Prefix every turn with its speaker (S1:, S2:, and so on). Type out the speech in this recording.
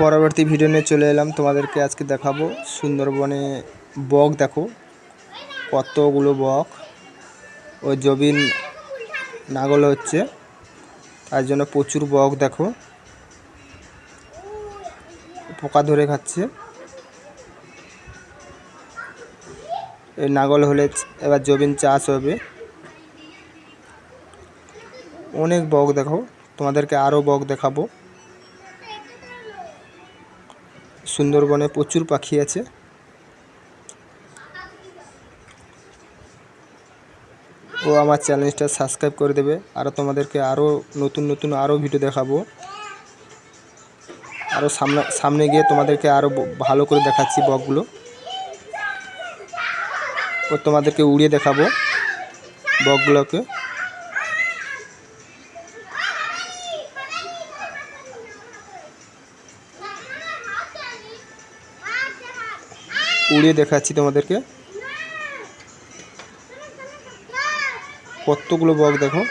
S1: পরবর্তী ভিডিও নিয়ে চলে এলাম, তোমাদেরকে আজকে দেখাবো সুন্দরবনে বক। দেখো কতগুলো বক। ওই জবিন নাগল হচ্ছে, তার জন্য প্রচুর বক। দেখো পোকা ধরে খাচ্ছে। এই নাগল হলে এবার জবিন চাষ হবে। অনেক বক। দেখো তোমাদেরকে আরও বক দেখাবো। সুন্দরবনে প্রচুর পাখি আছে। ও আমার চ্যানেলটা সাবস্ক্রাইব করে দেবে। আর তোমাদেরকে আরও নতুন নতুন আরও ভিডিও দেখাবো। আরও সামনে গিয়ে তোমাদেরকে আরও ভালো করে দেখাচ্ছি বকগুলো। ও তোমাদেরকে উড়িয়ে দেখাবো বকগুলোকে। উড়িয়ে দেখাচ্ছি তোমাদেরকে কতগুলো বক। দেখো